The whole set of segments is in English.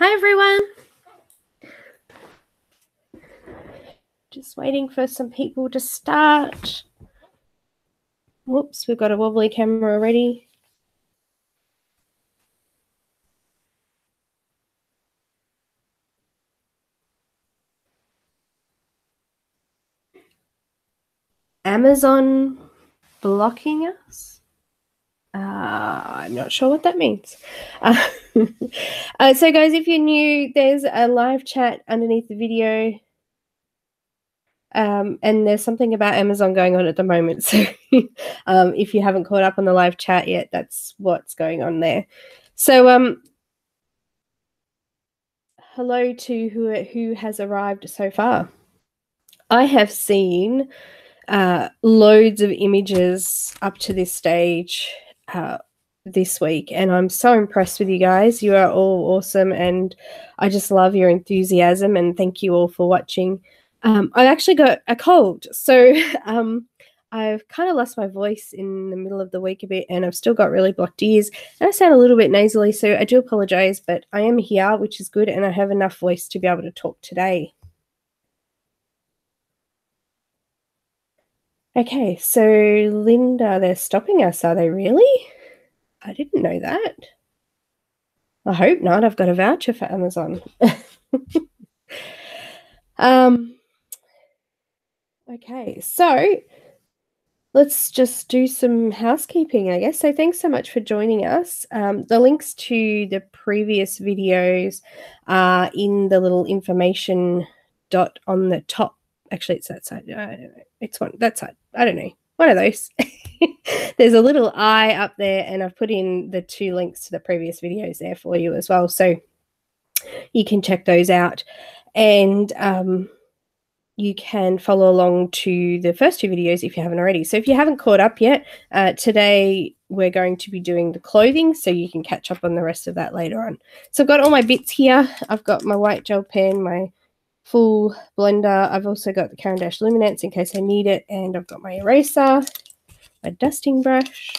Hi everyone. Just waiting for some people to start. Whoops, we've got a wobbly camera already. Amazon blocking us? I'm not sure what that means. So guys, if you're new, there's a live chat underneath the video. And there's something about Amazon going on at the moment. So if you haven't caught up on the live chat yet, that's what's going on there. So hello to who has arrived so far. I have seen loads of images up to this stage this week, and I'm so impressed with you guys. You are all awesome, and I just love your enthusiasm, and thank you all for watching. I actually got a cold, so I've kind of lost my voice in the middle of the week a bit, and I've still got really blocked ears, and I sound a little bit nasally, so I do apologize, but I am here, which is good, and I have enough voice to be able to talk today. Okay, so Linda, they're stopping us, are they really? I didn't know that. I hope not. I've got a voucher for Amazon. Okay, so let's just do some housekeeping, I guess. So thanks so much for joining us. The links to the previous videos are in the little information dot on the top. Actually, it's that side. I don't know. It's one that side. I don't know. One of those. There's a little eye up there, and I've put in the 2 links to the previous videos there for you as well. So you can check those out. And you can follow along to the first 2 videos if you haven't already. So if you haven't caught up yet, today we're going to be doing the clothing, so you can catch up on the rest of that later on. So I've got all my bits here. I've got my white gel pen, my full blender. I've also got the Caran Luminance in case I need it, and I've got my eraser, my dusting brush.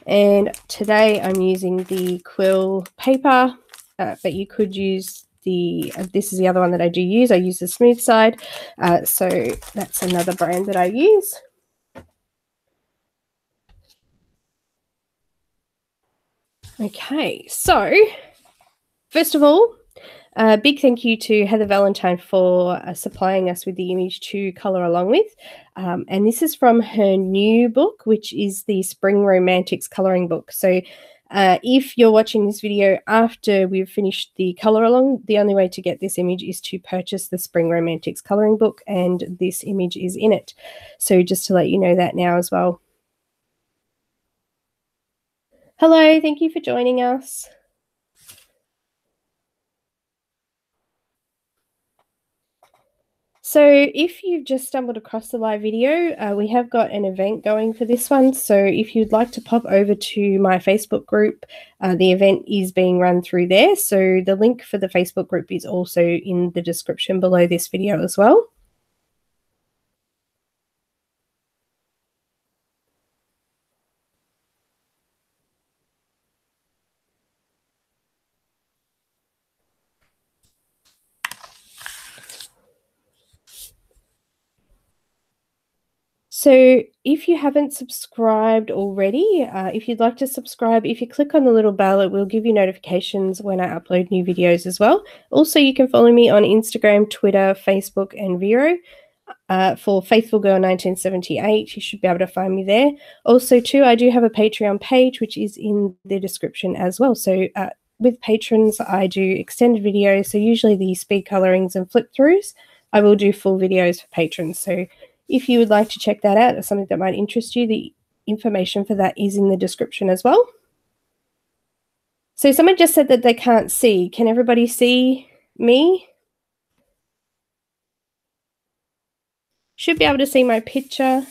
And today I'm using the quill paper, but you could use the, this is the other one that I do use. I use the smooth side. So that's another brand that I use. Okay, so first of all, a big thank you to Heather Valentin for supplying us with the image to color along with. And this is from her new book, which is the Spring Romantiques coloring book. So if you're watching this video after we've finished the color along, the only way to get this image is to purchase the Spring Romantiques coloring book, and this image is in it. So just to let you know that now as well. Hello, thank you for joining us. So if you've just stumbled across the live video, we have got an event going for this one. So if you'd like to pop over to my Facebook group, the event is being run through there. So the link for the Facebook group is also in the description below this video as well. So if you haven't subscribed already, if you'd like to subscribe, if you click on the little bell, it will give you notifications when I upload new videos as well. Also, you can follow me on Instagram, Twitter, Facebook, and Vero. For Faithful Girl 1978, you should be able to find me there. Also, too, I do have a Patreon page, which is in the description as well. So with patrons, I do extended videos. So usually the speed colorings and flip throughs, I will do full videos for patrons. So if you would like to check that out, or something that might interest you, the information for that is in the description as well. So someone just said that they can't see. Can everybody see me? Should be able to see my picture.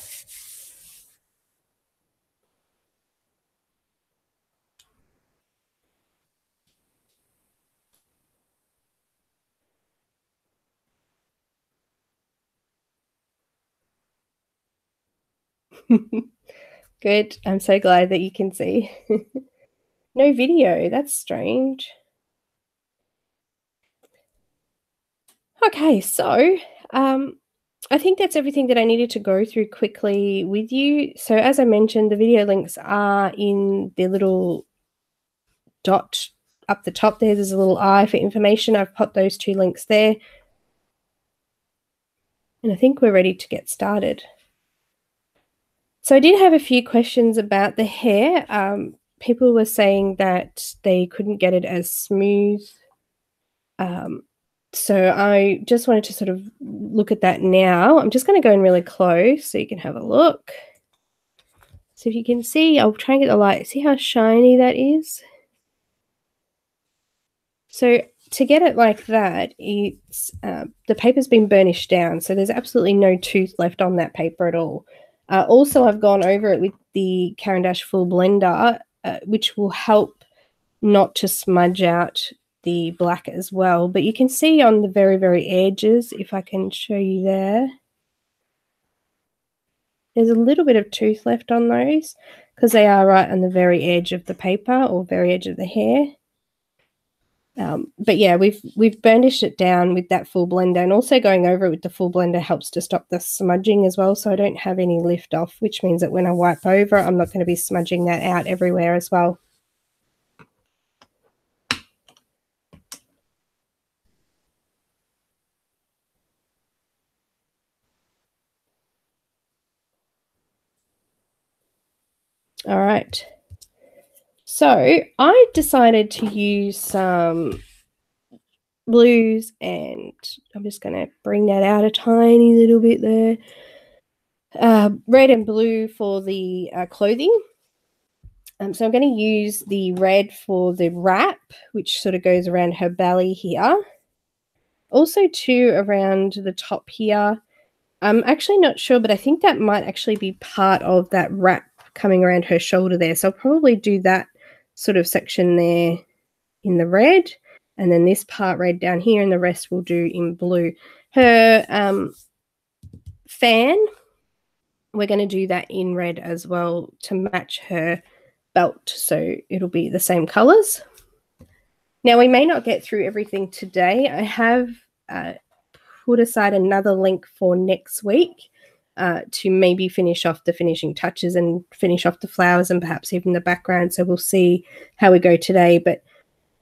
Good. I'm so glad that you can see. No video. That's strange. Okay, so I think that's everything that I needed to go through quickly with you. So as I mentioned, the video links are in the little dot up the top there. There's a little eye for information. I've popped those 2 links there. And I think we're ready to get started. So I did have a few questions about the hair. People were saying that they couldn't get it as smooth. So I just wanted to sort of look at that now. I'm just going to go in really close so you can have a look. So if you can see, I'll try and get the light. See how shiny that is? So to get it like that, it's the paper's been burnished down, so there's absolutely no tooth left on that paper at all. Also, I've gone over it with the Caran Full Blender, which will help not to smudge out the black as well. But you can see on the very, very edges, if I can show you there, there's a little bit of tooth left on those because they are right on the very edge of the paper or very edge of the hair. But yeah, we've burnished it down with that full blender, and also going over it with the full blender helps to stop the smudging as well, so I don't have any lift off, which means that when I wipe over, I'm not going to be smudging that out everywhere as well. All right. So I decided to use some blues, and I'm just going to bring that out a tiny little bit there. Red and blue for the clothing. So I'm going to use the red for the wrap, which sort of goes around her belly here. Also too around the top here. I'm actually not sure, but I think that might actually be part of that wrap coming around her shoulder there. So I'll probably do that sort of section there in the red, and then this part red down here, and the rest we'll do in blue. Her fan, we're going to do that in red as well to match her belt, so it'll be the same colors. Now, we may not get through everything today. I have put aside another link for next week to maybe finish off the finishing touches and finish off the flowers and perhaps even the background. So we'll see how we go today. But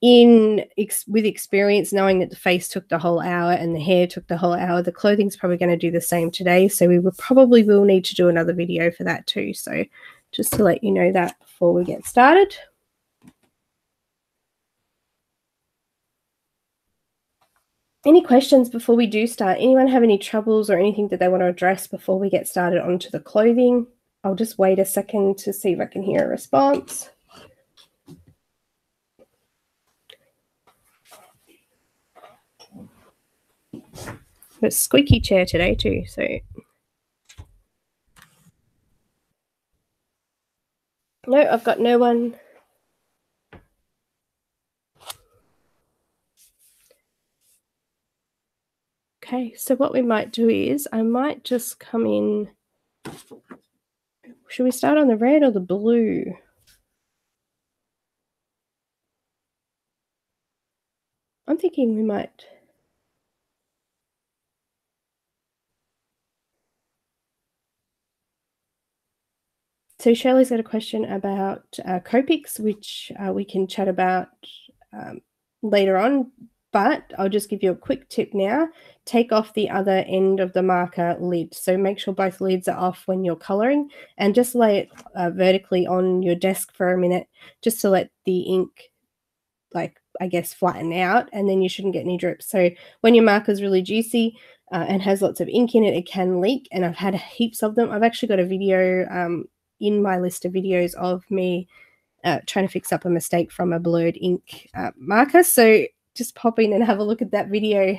with experience, knowing that the face took the whole hour and the hair took the whole hour, the clothing's probably going to do the same today. So we probably will need to do another video for that too. So just to let you know that before we get started. Any questions before we do start? Anyone have any troubles or anything that they want to address before we get started onto the clothing? I'll just wait a second to see if I can hear a response. Got a squeaky chair today too, so. No, I've got no one. Okay, so what we might do is I might just come in. Should we start on the red or the blue? I'm thinking we might. So Shirley's got a question about Copics, which we can chat about later on, but I'll just give you a quick tip now. Take off the other end of the marker lid. So make sure both lids are off when you're coloring, and just lay it vertically on your desk for a minute just to let the ink, like, I guess, flatten out, and then you shouldn't get any drips. So when your marker's really juicy and has lots of ink in it, it can leak, and I've had heaps of them. I've actually got a video in my list of videos of me trying to fix up a mistake from a blurred ink marker. So just pop in and have a look at that video.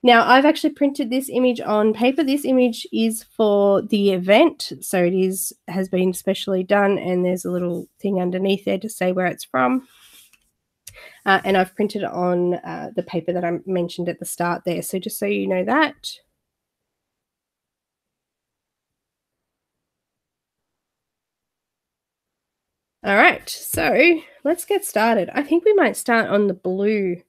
Now, I've actually printed this image on paper. This image is for the event, so it has been specially done, and there's a little thing underneath there to say where it's from. And I've printed it on the paper that I mentioned at the start there, so just so you know that. All right, so let's get started. I think we might start on the blue.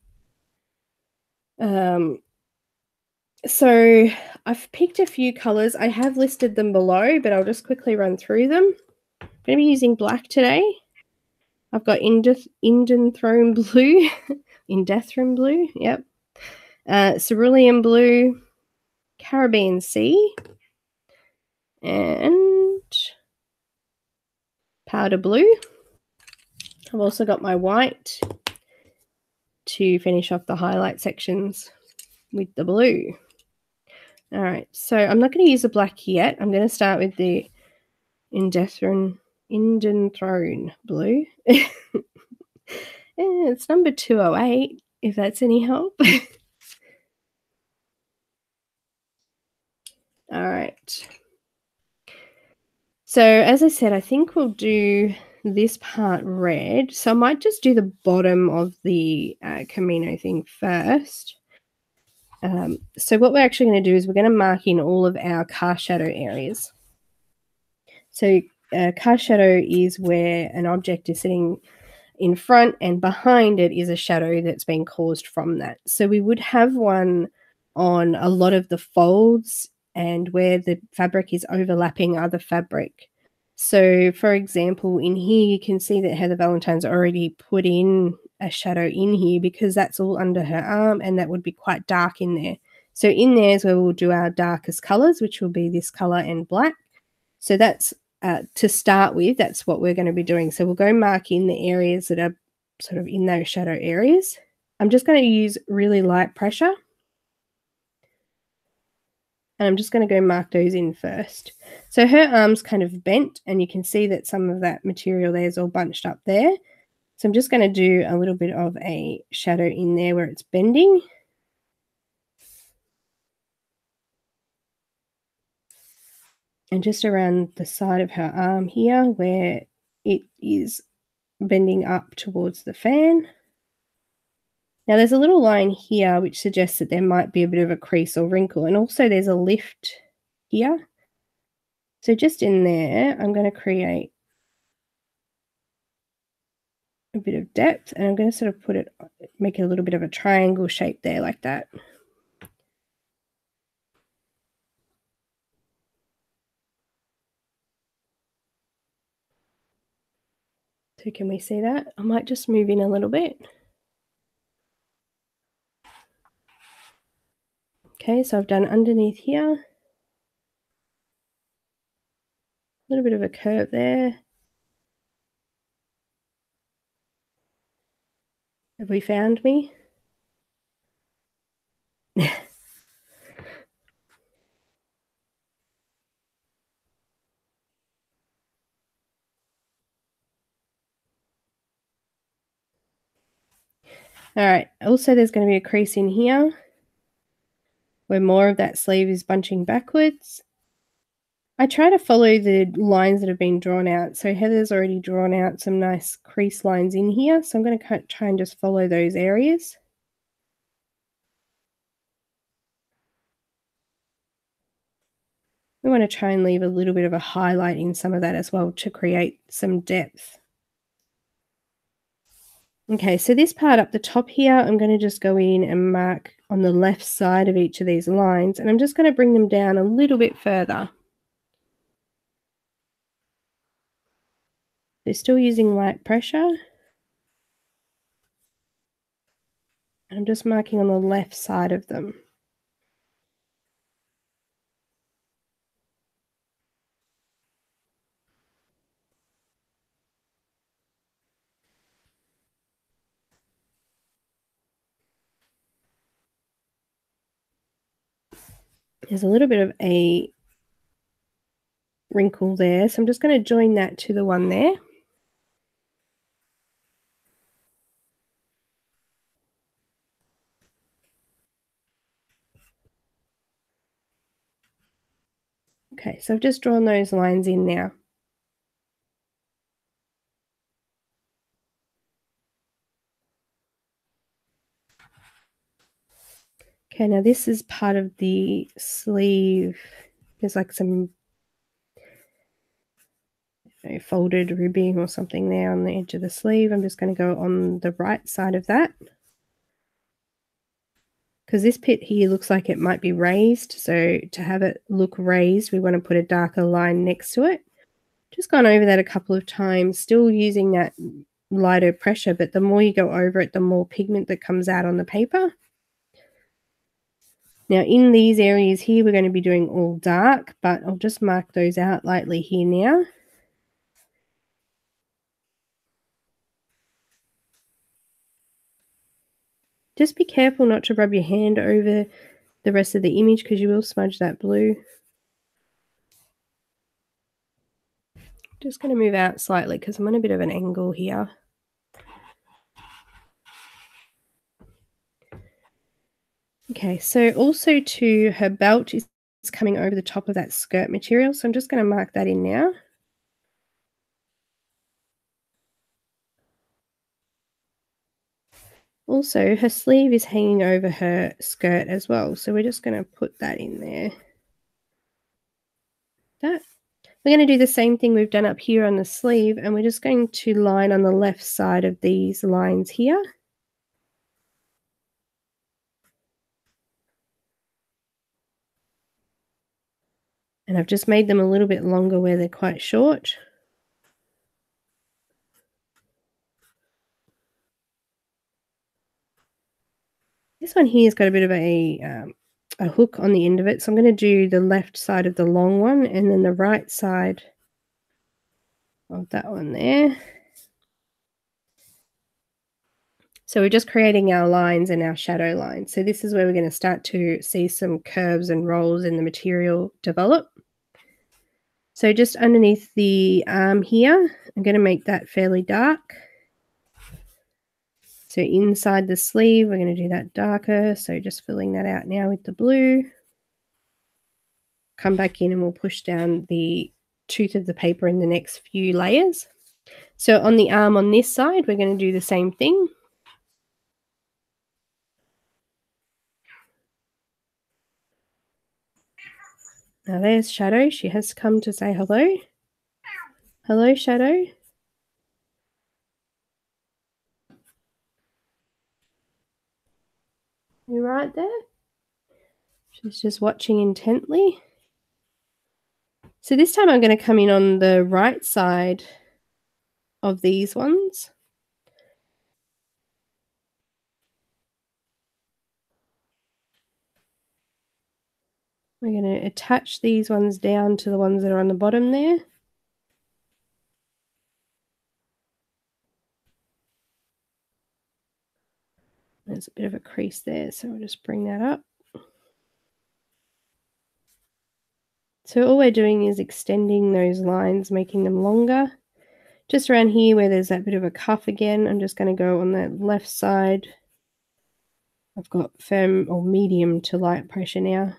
So I've picked a few colors. I have listed them below, but I'll just quickly run through them. I'm going to be using black today. I've got Indanthrone Blue, Indanthrone Blue, yep. Cerulean Blue, Caribbean Sea, and Powder Blue. I've also got my white to finish off the highlight sections with the blue. All right, so I'm not going to use the black yet. I'm going to start with the Indanthrone Blue. It's number 208, if that's any help. All right. So as I said, I think we'll do this part red. So I might just do the bottom of the Kimono thing first. So what we're actually going to do is we're going to mark in all of our cast shadow areas. So cast shadow is where an object is sitting in front and behind it is a shadow that's been caused from that. So we would have one on a lot of the folds and where the fabric is overlapping other fabric. So for example, in here you can see that Heather Valentine's already put in a shadow in here because that's all under her arm and that would be quite dark in there. So in there is where we'll do our darkest colors, which will be this color and black. So that's to start with, that's what we're going to be doing. So we'll go mark in the areas that are sort of in those shadow areas. I'm just going to use really light pressure. And I'm just going to go mark those in first. So her arm's kind of bent and you can see that some of that material there is all bunched up there. So I'm just going to do a little bit of a shadow in there where it's bending. And just around the side of her arm here where it is bending up towards the fan. Now there's a little line here which suggests that there might be a bit of a crease or wrinkle, and also there's a lift here. So just in there, I'm going to create a bit of depth, and I'm going to sort of make it a little bit of a triangle shape there like that. So can we see that? I might just move in a little bit. Okay, so I've done underneath here. A little bit of a curve there. Have we found me? All right, also there's going to be a crease in here where more of that sleeve is bunching backwards. I try to follow the lines that have been drawn out. So Heather's already drawn out some nice crease lines in here. So I'm going to try and just follow those areas. We want to try and leave a little bit of a highlight in some of that as well to create some depth. Okay, so this part up the top here, I'm going to just go in and mark on the left side of each of these lines, and I'm just going to bring them down a little bit further. They're still using light pressure. And I'm just marking on the left side of them. There's a little bit of a wrinkle there, so I'm just going to join that to the one there. Okay, so I've just drawn those lines in now. Okay, now this is part of the sleeve. There's like some folded ribbing or something there on the edge of the sleeve. I'm just going to go on the right side of that, because this bit here looks like it might be raised. So to have it look raised, we want to put a darker line next to it. Just gone over that a couple of times, still using that lighter pressure, but the more you go over it, the more pigment that comes out on the paper. Now in these areas here, we're going to be doing all dark, but I'll just mark those out lightly here now. Just be careful not to rub your hand over the rest of the image, because you will smudge that blue. Just going to move out slightly because I'm on a bit of an angle here. Okay, so also too, her belt is coming over the top of that skirt material, so I'm just going to mark that in now. Also, her sleeve is hanging over her skirt as well, so we're just going to put that in there. We're going to do the same thing we've done up here on the sleeve, and we're just going to line on the left side of these lines here. And I've just made them a little bit longer where they're quite short. This one here has got a bit of a hook on the end of it, so I'm going to do the left side of the long one and then the right side of that one there. So we're just creating our lines and our shadow lines. So this is where we're going to start to see some curves and rolls in the material develop. So just underneath the arm here, I'm going to make that fairly dark. So inside the sleeve, we're going to do that darker. So just filling that out now with the blue. Come back in and we'll push down the tooth of the paper in the next few layers. So on the arm on this side, we're going to do the same thing. Now there's Shadow. She has come to say hello. Hello, Shadow. You right there? She's just watching intently. So this time I'm going to come in on the right side of these ones. We're going to attach these ones down to the ones that are on the bottom there. There's a bit of a crease there, so we'll just bring that up. So all we're doing is extending those lines, making them longer. Just around here where there's that bit of a cuff again, I'm just going to go on that left side. I've got firm or medium to light pressure now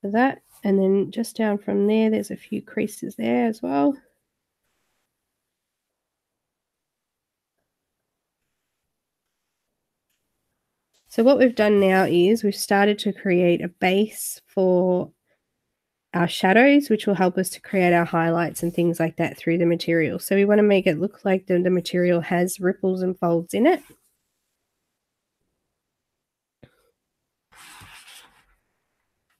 for that. And then just down from there, there's a few creases there as well. So what we've done now is we've started to create a base for our shadows, which will help us to create our highlights and things like that through the material. So we want to make it look like the material has ripples and folds in it.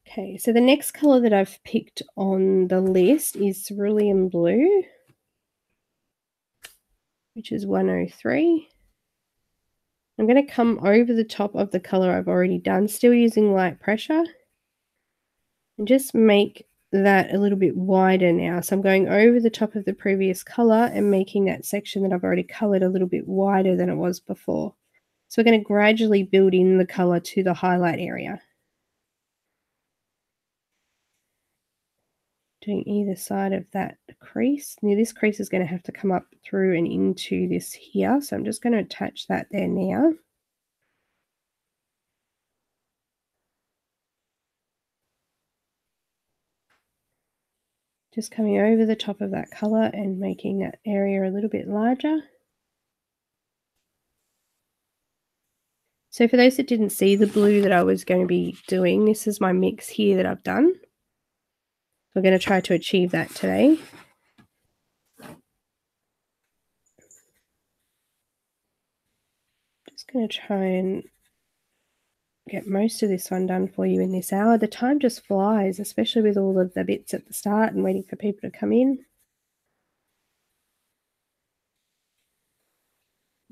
Okay, so the next color that I've picked on the list is Cerulean Blue, which is 103. I'm going to come over the top of the color I've already done, still using light pressure, and just make that a little bit wider now. So I'm going over the top of the previous color and making that section that I've already colored a little bit wider than it was before. So we're going to gradually build in the color to the highlight area. Doing either side of that crease. Now this crease is going to have to come up through and into this here, so I'm just going to attach that there now. Just coming over the top of that color and making that area a little bit larger. So for those that didn't see the blue that I was going to be doing, this is my mix here that I've done. We're going to try to achieve that today. Just going to try and get most of this one done for you in this hour. The time just flies, especially with all of the bits at the start and waiting for people to come in.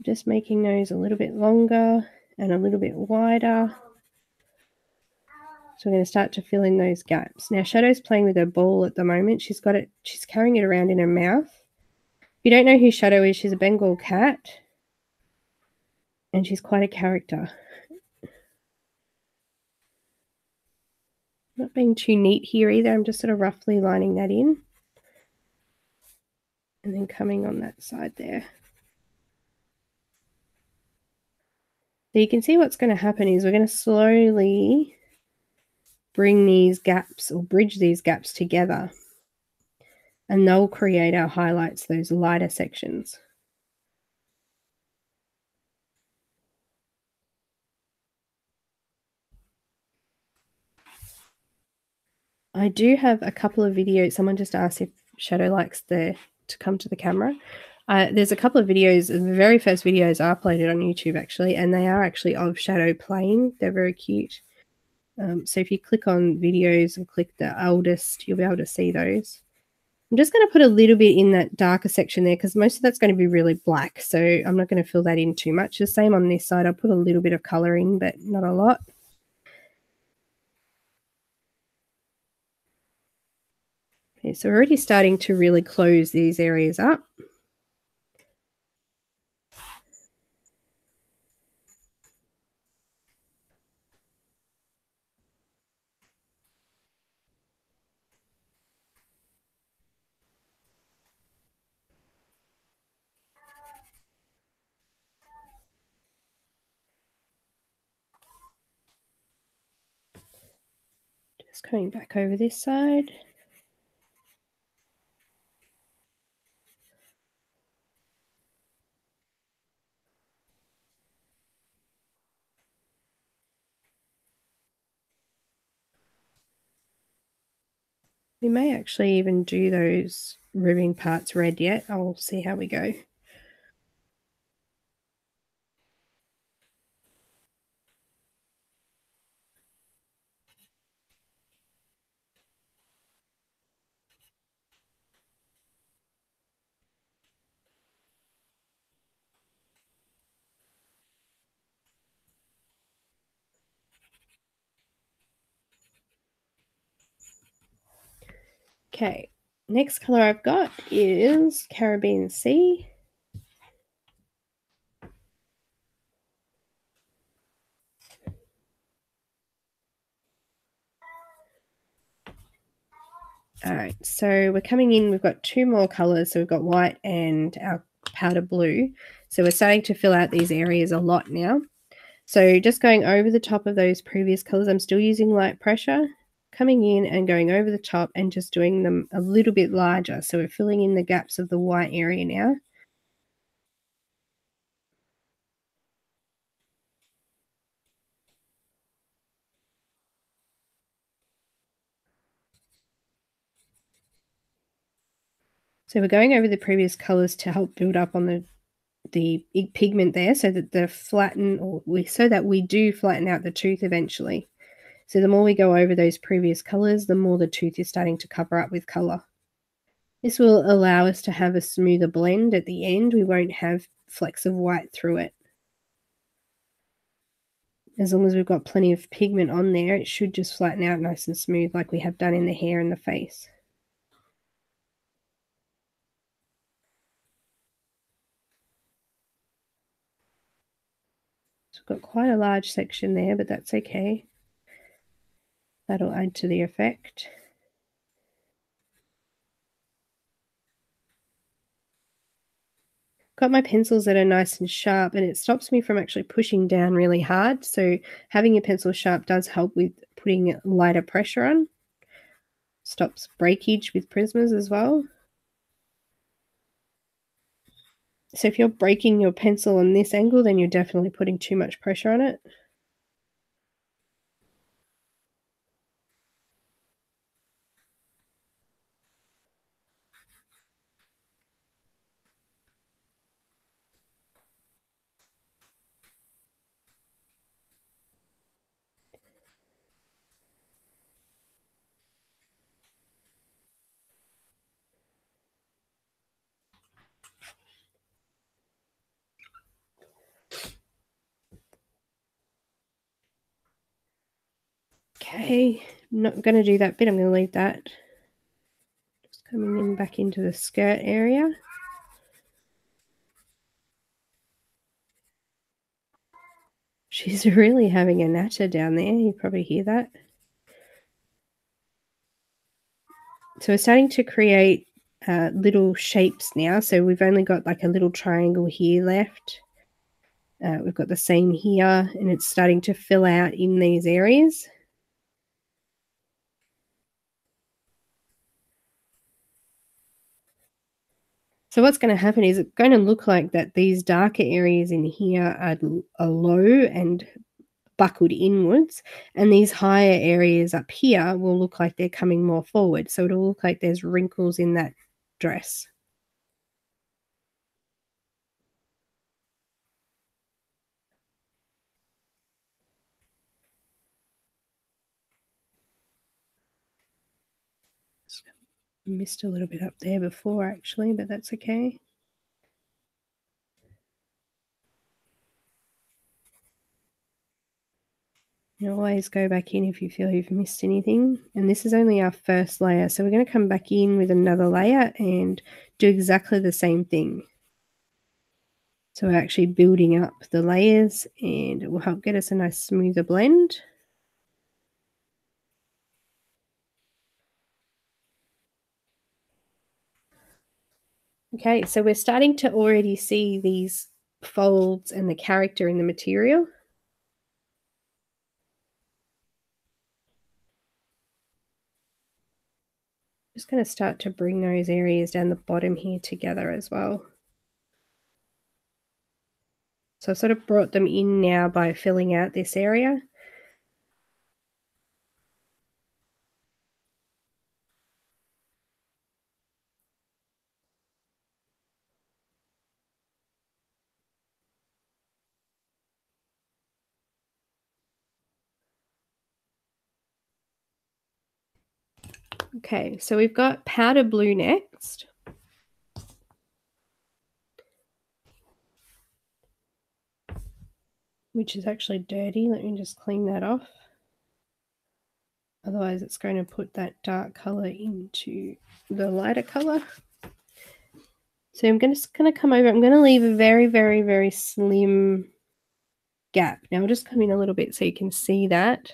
Just making those a little bit longer and a little bit wider. So we're going to start to fill in those gaps. Now Shadow's playing with her ball at the moment. She's carrying it around in her mouth. If you don't know who Shadow is, she's a Bengal cat. And she's quite a character. Not being too neat here either. I'm just sort of roughly lining that in. And then coming on that side there. So you can see what's going to happen is we're going to slowly bring these gaps or bridge these gaps together. And they'll create our highlights, those lighter sections. I do have a couple of videos. Someone just asked if Shadow likes to come to the camera. There's a couple of videos. The very first videos are uploaded on YouTube, actually, and they are actually of Shadow playing. They're very cute. So if you click on videos and click the eldest, you'll be able to see those. I'm just going to put a little bit in that darker section there because most of that's going to be really black. So I'm not going to fill that in too much. The same on this side. I'll put a little bit of color in, but not a lot. Okay, so we're already starting to really close these areas up. Just coming back over this side. We may actually even do those ribbing parts red yet. I'll see how we go. Okay, next color I've got is Caribbean Sea. All right, so we're coming in, we've got two more colors. So we've got white and our powder blue. So we're starting to fill out these areas a lot now. So just going over the top of those previous colors, I'm still using light pressure, coming in and going over the top and just doing them a little bit larger. So we're filling in the gaps of the white area now. So we're going over the previous colors to help build up on the pigment there so that we do flatten out the tooth eventually. So the more we go over those previous colors, the more the tooth is starting to cover up with color. This will allow us to have a smoother blend at the end. We won't have flecks of white through it. As long as we've got plenty of pigment on there, it should just flatten out nice and smooth like we have done in the hair and the face. So we've got quite a large section there, but that's okay. That'll add to the effect. Got my pencils that are nice and sharp, and it stops me from actually pushing down really hard. So having your pencil sharp does help with putting lighter pressure on. Stops breakage with Prismas as well. So if you're breaking your pencil on this angle, then you're definitely putting too much pressure on it. Okay, I'm not going to do that bit. I'm going to leave that. Just coming in back into the skirt area. She's really having a natter down there. You probably hear that. So we're starting to create little shapes now. So we've only got like a little triangle here left. We've got the same here, and it's starting to fill out in these areas. So what's going to happen is it's going to look like that these darker areas in here are low and buckled inwards, and these higher areas up here will look like they're coming more forward. So it'll look like there's wrinkles in that dress. Missed a little bit up there before actually, but that's okay. You always go back in if you feel you've missed anything. And this is only our first layer. So we're going to come back in with another layer and do exactly the same thing. So we're actually building up the layers, and it will help get us a nice smoother blend. Okay, so we're starting to already see these folds and the character in the material. Just going to start to bring those areas down the bottom here together as well. So I've sort of brought them in now by filling out this area. Okay, so we've got powder blue next. Which is actually dirty. Let me just clean that off. Otherwise it's going to put that dark color into the lighter color. So I'm just going to come over. I'm going to leave a very, very, very slim gap. Now I'll just come in a little bit so you can see that.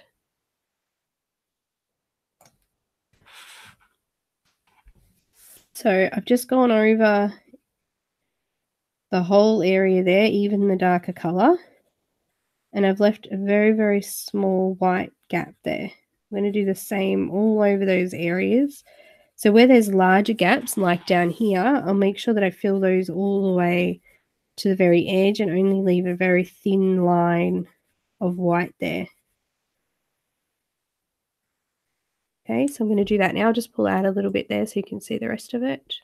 So I've just gone over the whole area there, even the darker color. And I've left a very, very small white gap there. I'm going to do the same all over those areas. So where there's larger gaps, like down here, I'll make sure that I fill those all the way to the very edge and only leave a very thin line of white there. Okay, so I'm going to do that now. I'll just pull out a little bit there so you can see the rest of it.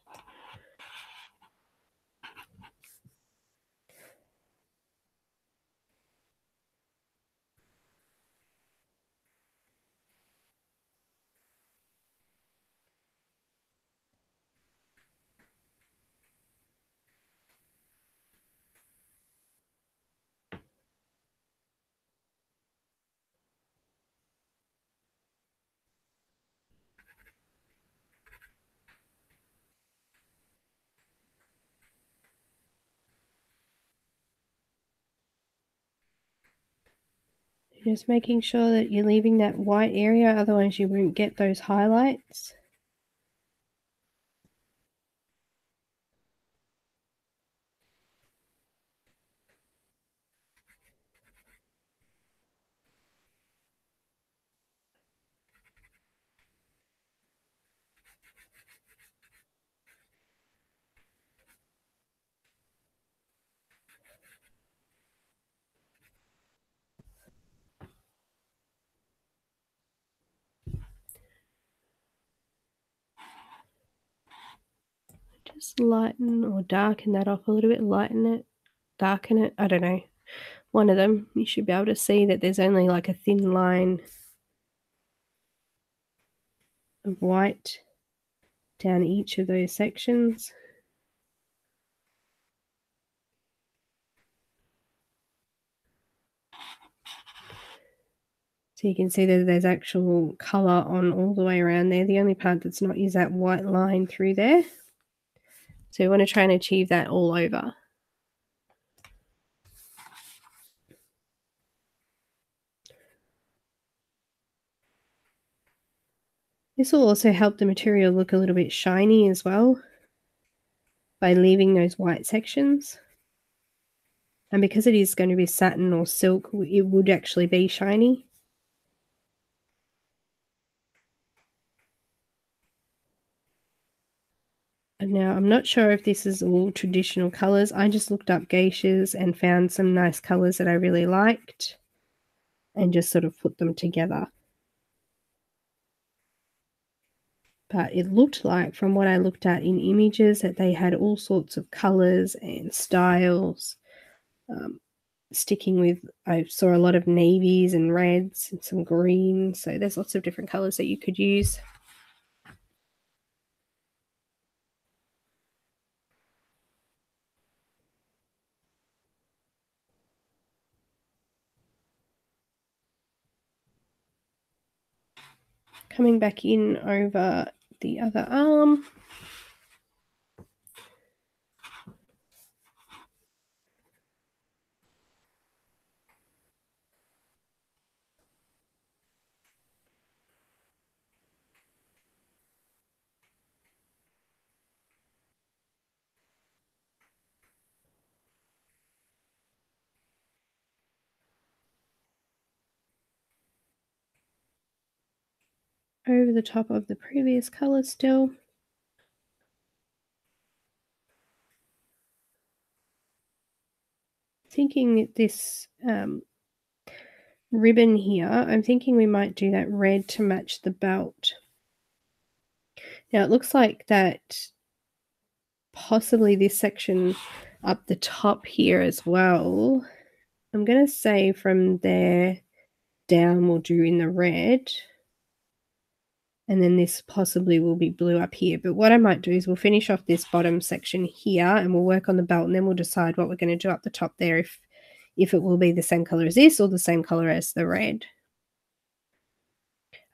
Just making sure that you're leaving that white area, otherwise you won't get those highlights. Just lighten or darken that off a little bit, lighten it, darken it, I don't know. One of them, you should be able to see that there's only like a thin line of white down each of those sections. So you can see that there's actual colour on all the way around there. The only part that's not is that white line through there. So we want to try and achieve that all over. This will also help the material look a little bit shiny as well by leaving those white sections. And because it is going to be satin or silk, it would actually be shiny. And now I'm not sure if this is all traditional colours. I just looked up geishas and found some nice colours that I really liked and just sort of put them together. But it looked like, from what I looked at in images, that they had all sorts of colours and styles. Sticking with, I saw a lot of navies and reds and some greens. So there's lots of different colours that you could use. Coming back in over the other arm. Over the top of the previous colour still. Thinking that this ribbon here, I'm thinking we might do that red to match the belt. Now it looks like that possibly this section up the top here as well. I'm going to say from there down we'll do in the red. And then this possibly will be blue up here. But what I might do is we'll finish off this bottom section here and we'll work on the belt, and then we'll decide what we're going to do up the top there, if it will be the same color as this or the same color as the red.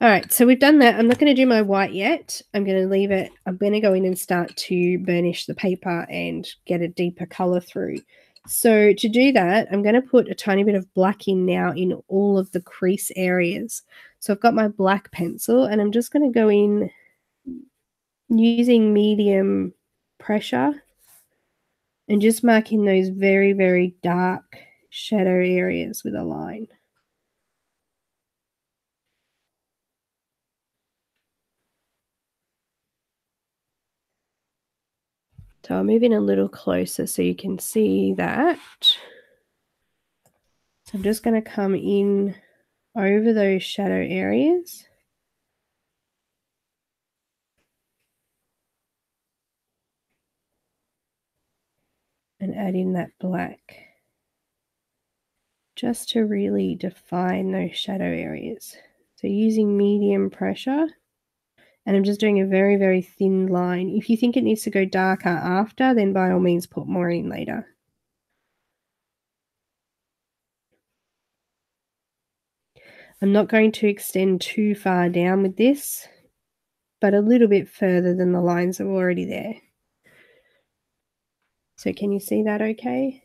All right, so we've done that. I'm not going to do my white yet. I'm going to leave it. I'm going to go in and start to burnish the paper and get a deeper color through. So to do that, I'm going to put a tiny bit of black in now in all of the crease areas. So I've got my black pencil and I'm just going to go in using medium pressure and just marking those very, very dark shadow areas with a line. So I'll move in a little closer so you can see that. So I'm just going to come in over those shadow areas. And add in that black. Just to really define those shadow areas. So using medium pressure. And I'm just doing a very, very thin line. If you think it needs to go darker after, then by all means put more in later. I'm not going to extend too far down with this, but a little bit further than the lines are already there. So can you see that okay?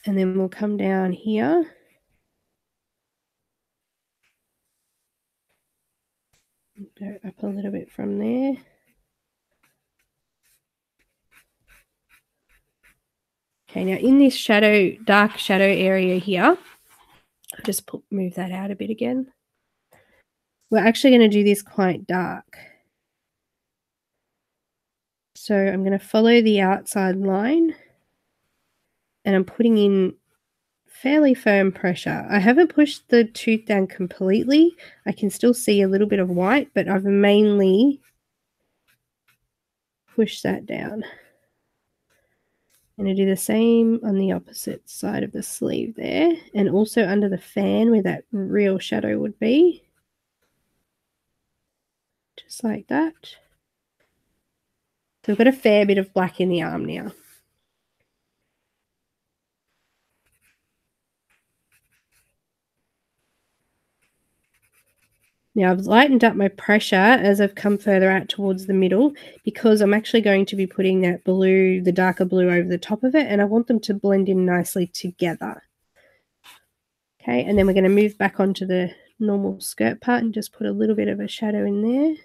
And then we'll come down here. Go up a little bit from there. Okay, now in this shadow, dark shadow area here, I'll just move that out a bit again. We're actually going to do this quite dark. So I'm going to follow the outside line and I'm putting in fairly firm pressure. I haven't pushed the tooth down completely. I can still see a little bit of white, but I've mainly pushed that down. I'm going to do the same on the opposite side of the sleeve there, and also under the fan where that real shadow would be. Just like that. So we've got a fair bit of black in the arm now. Now I've lightened up my pressure as I've come further out towards the middle, because I'm actually going to be putting that blue, the darker blue, over the top of it, and I want them to blend in nicely together. Okay, and then we're going to move back onto the normal skirt part and just put a little bit of a shadow in there.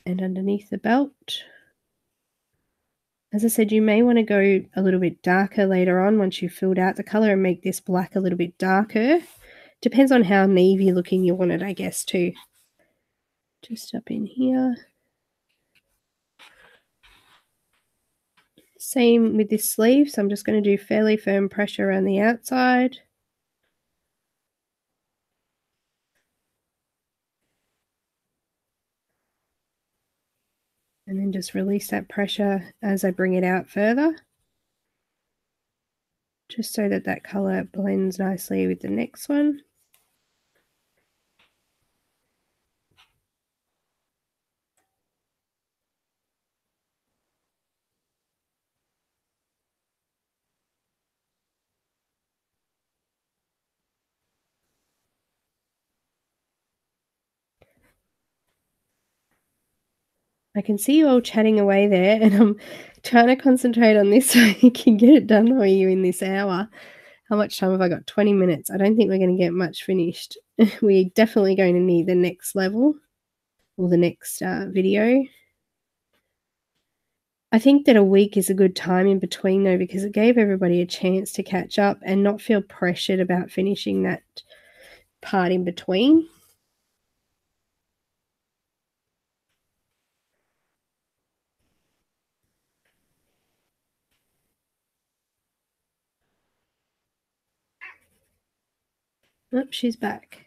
And underneath the belt. As I said, you may want to go a little bit darker later on once you've filled out the color and make this black a little bit darker. Depends on how navy looking you want it, I guess, too. Just up in here. Same with this sleeve, so I'm just going to do fairly firm pressure around the outside. And then just release that pressure as I bring it out further, just so that that color blends nicely with the next one. I can see you all chatting away there, and I'm trying to concentrate on this so I can get it done for you in this hour. How much time have I got? 20 minutes. I don't think we're going to get much finished. We're definitely going to need the next level, or the next video. I think that a week is a good time in between, though, because it gave everybody a chance to catch up and not feel pressured about finishing that part in between. Oh, she's back.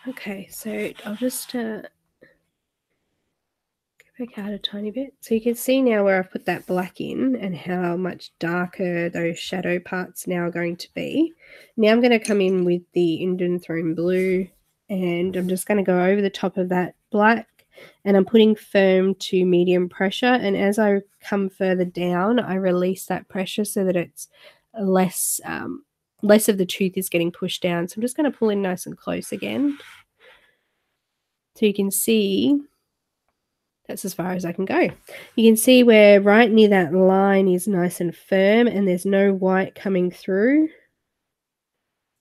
Okay, so I'll just go back out a tiny bit. So you can see now where I've put that black in and how much darker those shadow parts now are going to be. Now I'm going to come in with the Indanthrone Blue, and I'm just going to go over the top of that black, and I'm putting firm to medium pressure, and as I come further down I release that pressure so that it's less less of the tooth is getting pushed down. So I'm just going to pull in nice and close again, so you can see that's as far as I can go. You can see where right near that line is nice and firm and there's no white coming through.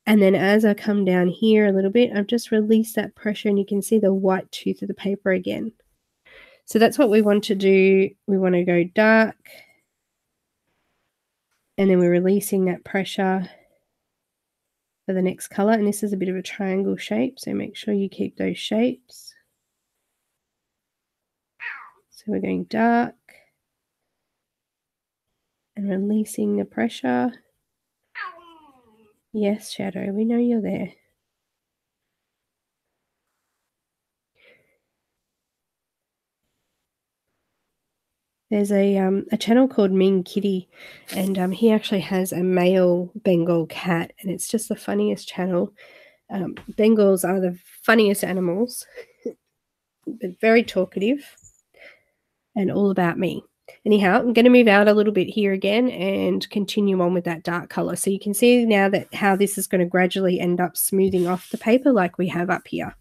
And then as I come down here a little bit, I've just released that pressure and you can see the white tooth of the paper again. So that's what we want to do. We want to go dark, and then we're releasing that pressure for the next color. And this is a bit of a triangle shape, so make sure you keep those shapes. So we're going dark and releasing the pressure. Yes, Shadow, we know you're there. There's a channel called Mean Kitty, and he actually has a male Bengal cat, and it's just the funniest channel. Bengals are the funniest animals, but very talkative and all about me. Anyhow, I'm going to move out a little bit here again and continue on with that dark color. So you can see now that how this is going to gradually end up smoothing off the paper like we have up here.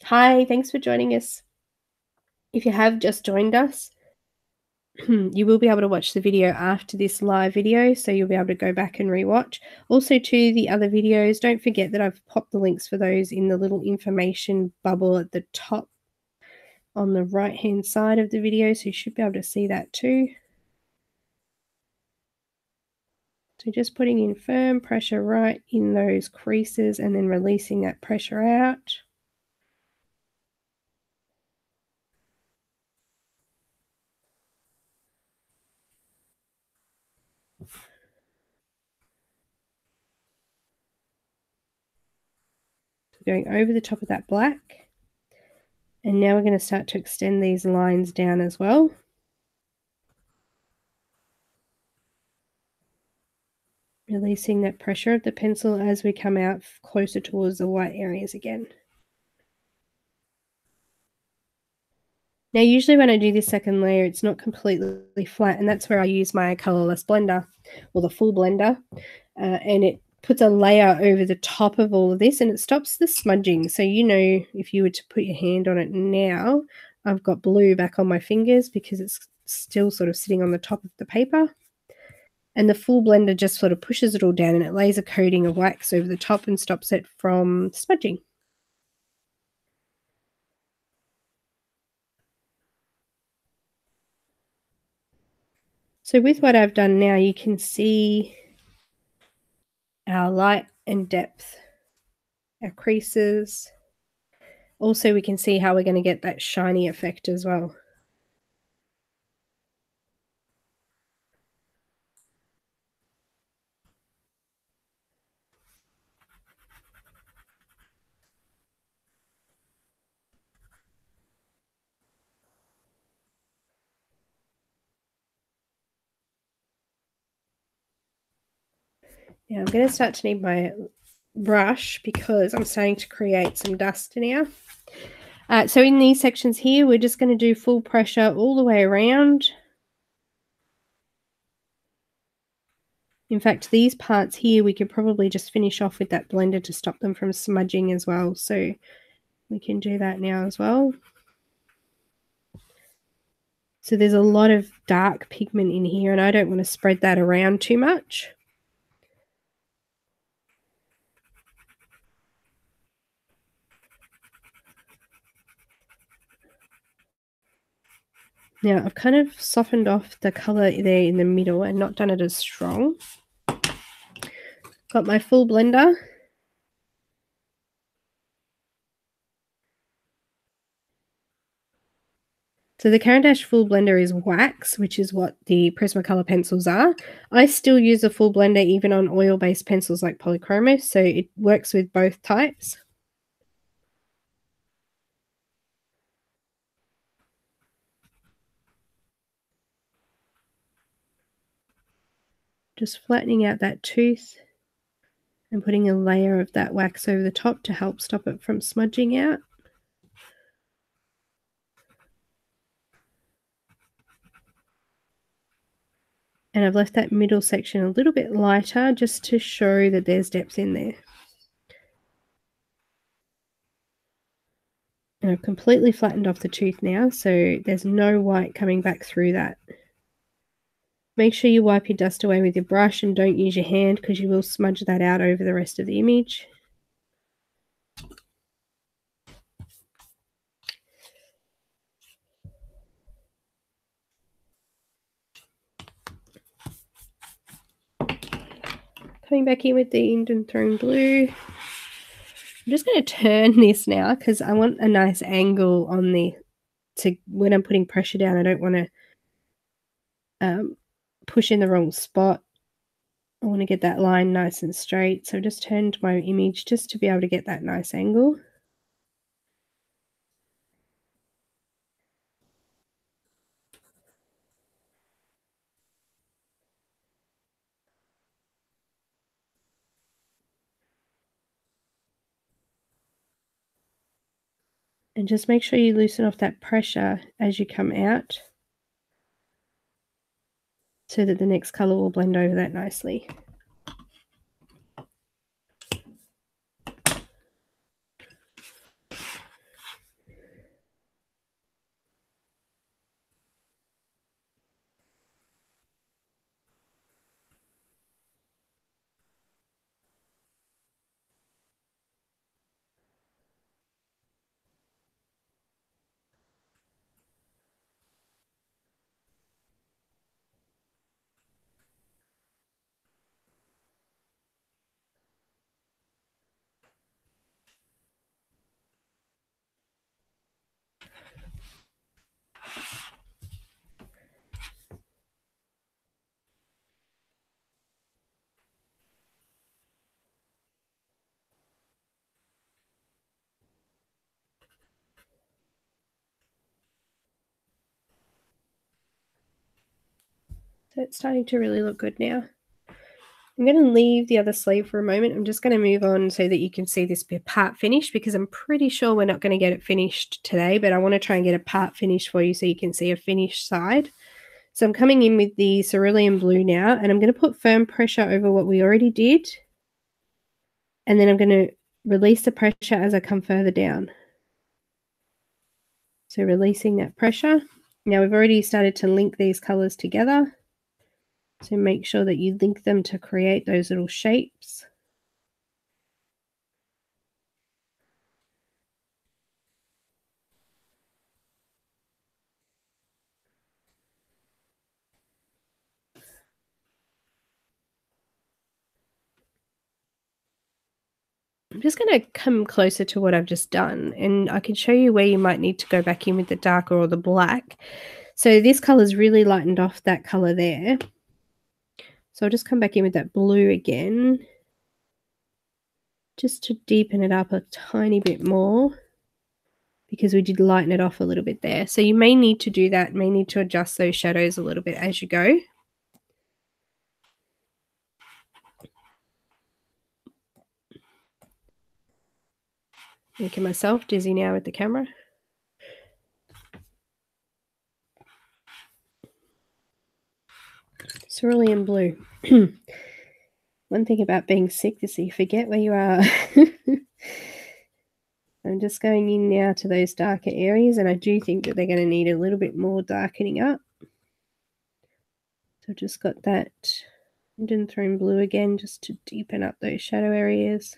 Hi, thanks for joining us. If you have just joined us, you will be able to watch the video after this live video, so you'll be able to go back and rewatch. Also, to the other videos, don't forget that I've popped the links for those in the little information bubble at the top on the right hand side of the video, so you should be able to see that too. So just putting in firm pressure right in those creases and then releasing that pressure out. Going over the top of that black. And now we're going to start to extend these lines down as well. Releasing that pressure of the pencil as we come out closer towards the white areas again. Now usually when I do this second layer, it's not completely flat, and that's where I use my colorless blender, or the full blender, and it puts a layer over the top of all of this, and it stops the smudging. So you know, if you were to put your hand on it now, I've got blue back on my fingers because it's still sort of sitting on the top of the paper. And the full blender just sort of pushes it all down, and it lays a coating of wax over the top and stops it from smudging. So with what I've done now, you can see our light and depth, our creases. Also, we can see how we're going to get that shiny effect as well. Now I'm going to start to need my brush because I'm starting to create some dust now. So in these sections here, we're just going to do full pressure all the way around. In fact, these parts here, we could probably just finish off with that blender to stop them from smudging as well. So we can do that now as well. So there's a lot of dark pigment in here, and I don't want to spread that around too much. Now, I've kind of softened off the color there in the middle and not done it as strong. Got my full blender. So the Caran full blender is wax, which is what the Prismacolor pencils are. I still use a full blender even on oil-based pencils like Polychromos, so it works with both types. Just flattening out that tooth and putting a layer of that wax over the top to help stop it from smudging out. And I've left that middle section a little bit lighter just to show that there's depth in there. And I've completely flattened off the tooth now, so there's no white coming back through that. Make sure you wipe your dust away with your brush and don't use your hand because you will smudge that out over the rest of the image. Coming back in with the Indanthrone Blue. I'm just going to turn this now because I want a nice angle on when I'm putting pressure down. I don't want to push in the wrong spot. I want to get that line nice and straight. So I just turned my image just to be able to get that nice angle. And just make sure you loosen off that pressure as you come out so that the next color will blend over that nicely. So it's starting to really look good now. I'm going to leave the other sleeve for a moment. I'm just going to move on so that you can see this part finished, because I'm pretty sure we're not going to get it finished today, but I want to try and get a part finished for you so you can see a finished side. So I'm coming in with the Cerulean Blue now, and I'm going to put firm pressure over what we already did, and then I'm going to release the pressure as I come further down. So releasing that pressure. Now we've already started to link these colors together. So make sure that you link them to create those little shapes. I'm just going to come closer to what I've just done, and I can show you where you might need to go back in with the darker or the black. So this color's really lightened off that color there. So I'll just come back in with that blue again, just to deepen it up a tiny bit more, because we did lighten it off a little bit there. So you may need to do that, may need to adjust those shadows a little bit as you go. Making myself dizzy now with the camera. Cerulean Blue. One thing about being sick is you forget where you are. I'm just going in now to those darker areas, and I do think that they're going to need a little bit more darkening up. So I've just got that Indanthrone Blue again, just to deepen up those shadow areas.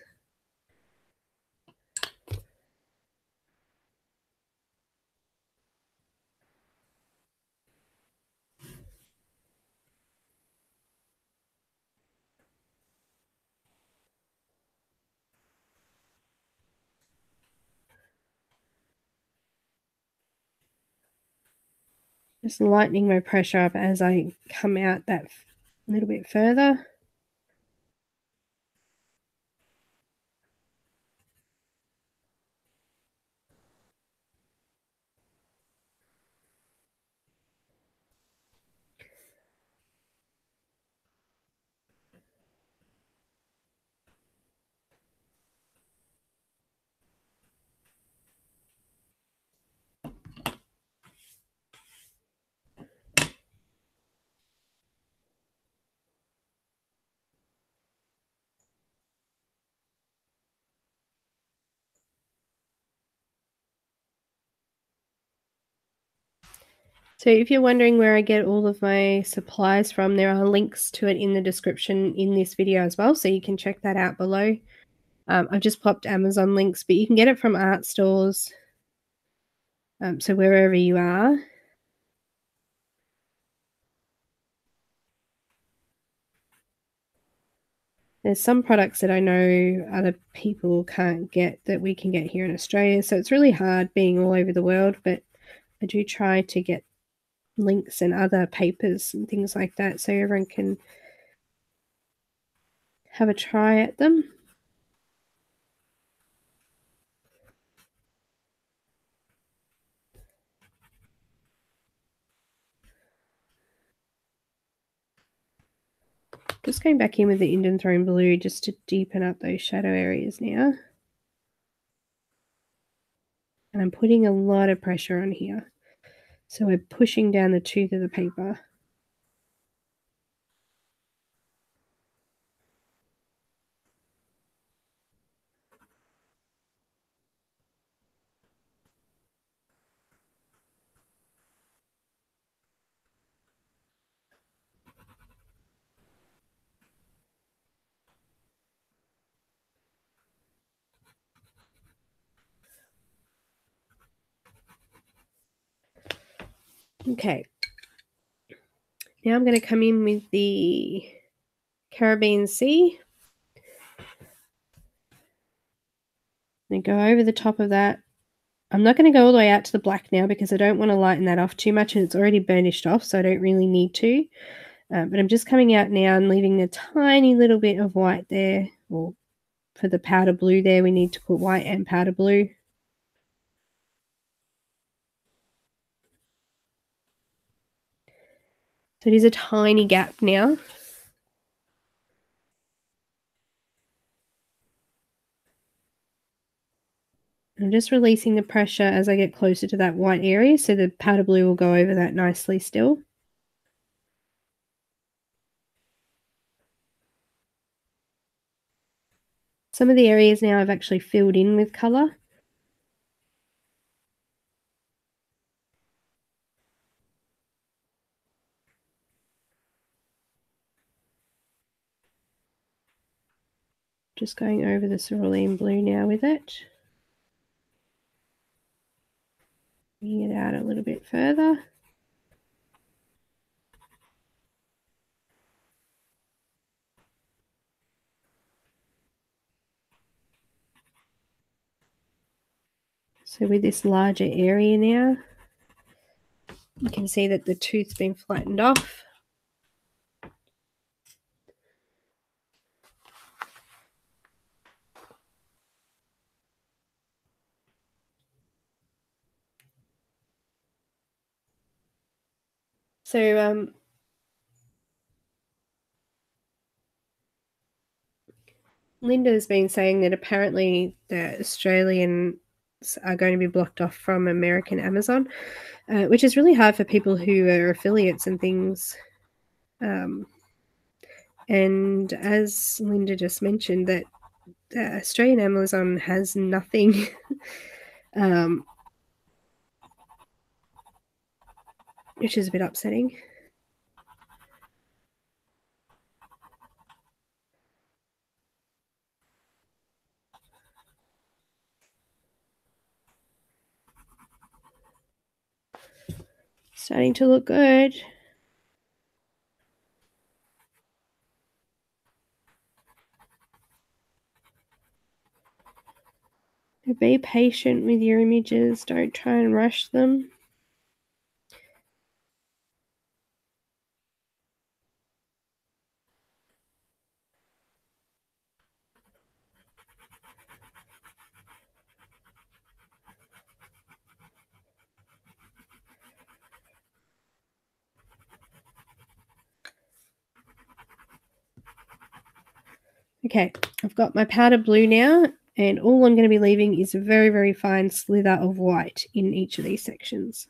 Just lightening my pressure up as I come out that little bit further. So if you're wondering where I get all of my supplies from, there are links to it in the description in this video as well, so you can check that out below. I've just popped Amazon links, but you can get it from art stores, so wherever you are. There's some products that I know other people can't get that we can get here in Australia, so it's really hard being all over the world, but I do try to get links and other papers and things like that so everyone can have a try at them. Just going back in with the Indanthrone Blue just to deepen up those shadow areas now. And I'm putting a lot of pressure on here. So we're pushing down the tooth of the paper. Okay. Now I'm going to come in with the Caribbean Sea. And go over the top of that. I'm not going to go all the way out to the black now because I don't want to lighten that off too much, and it's already burnished off, so I don't really need to. But I'm just coming out now and leaving a tiny little bit of white there. Or for the powder blue there, we need to put white and powder blue. So it is a tiny gap now. I'm just releasing the pressure as I get closer to that white area, so the powder blue will go over that nicely still. Some of the areas now I've actually filled in with colour. Just going over the cerulean blue now with it. Bring it out a little bit further. So with this larger area now, you can see that the tooth's been flattened off. So Linda's been saying that apparently the Australians are going to be blocked off from American Amazon, which is really hard for people who are affiliates and things. And as Linda just mentioned, that Australian Amazon has nothing which is a bit upsetting. Starting to look good. Be patient with your images. Don't try and rush them. Okay, I've got my powder blue now, and all I'm going to be leaving is a very, very fine slither of white in each of these sections.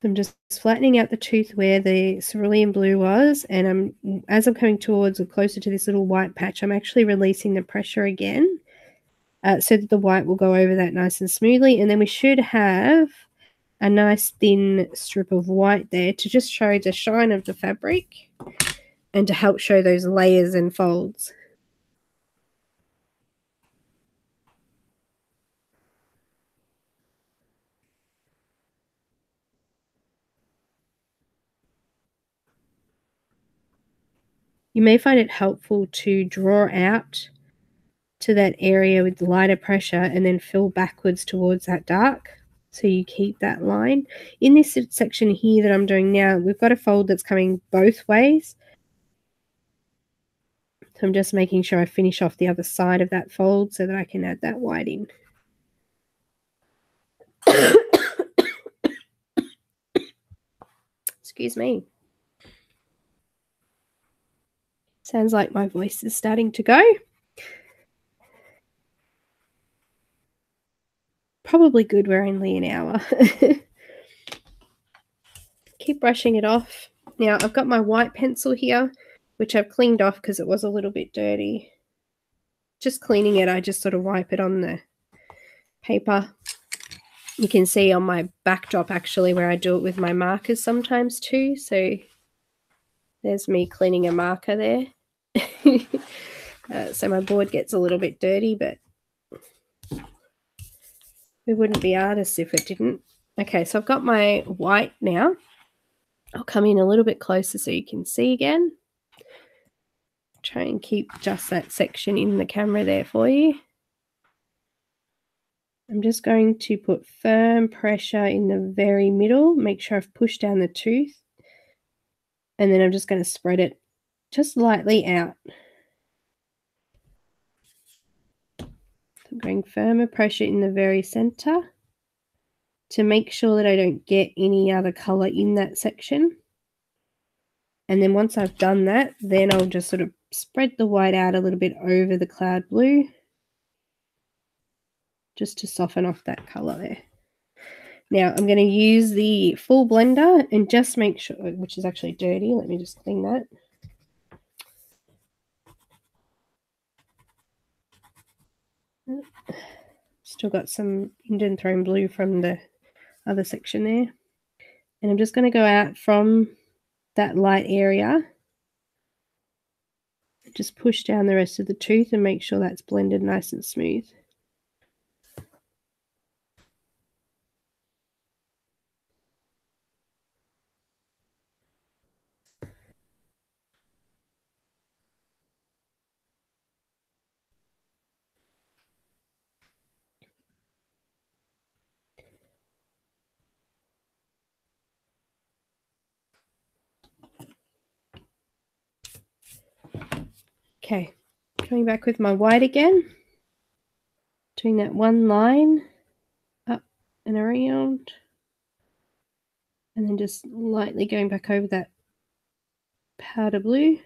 I'm just flattening out the tooth where the cerulean blue was, and as I'm coming towards or closer to this little white patch, I'm actually releasing the pressure again, so that the white will go over that nice and smoothly, and then we should have a nice thin strip of white there to just show the shine of the fabric and to help show those layers and folds. You may find it helpful to draw out to that area with the lighter pressure and then fill backwards towards that dark, so you keep that line. In this section here that I'm doing now, we've got a fold that's coming both ways. So I'm just making sure I finish off the other side of that fold so that I can add that white in. Excuse me. Sounds like my voice is starting to go. Probably good, we're only an hour. Keep brushing it off. Now I've got my white pencil here, which I've cleaned off because it was a little bit dirty. Just cleaning it, I just sort of wipe it on the paper. You can see on my backdrop actually where I do it with my markers sometimes too. So there's me cleaning a marker there. So my board gets a little bit dirty, but we wouldn't be artists if it didn't. Okay, so I've got my white now. I'll come in a little bit closer so you can see again. Try and keep just that section in the camera there for you. I'm just going to put firm pressure in the very middle. Make sure I've pushed down the tooth. And then I'm just going to spread it just lightly out. I'm going firmer pressure in the very center to make sure that I don't get any other color in that section. And then once I've done that, then I'll just sort of spread the white out a little bit over the cloud blue, just to soften off that color there. Now I'm going to use the full blender and just make sure, which is actually dirty, let me just clean that. Still got some Indanthrone Blue from the other section there. And I'm just going to go out from that light area, just push down the rest of the tooth and make sure that's blended nice and smooth. Okay, coming back with my white again, doing that one line up and around, and then just lightly going back over that powder blue.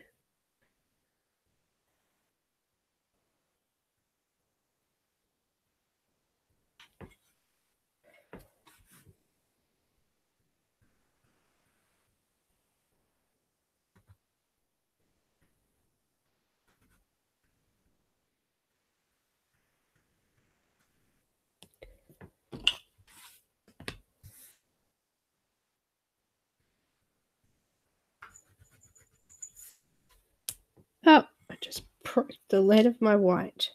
Oh, I just broke the lead of my white.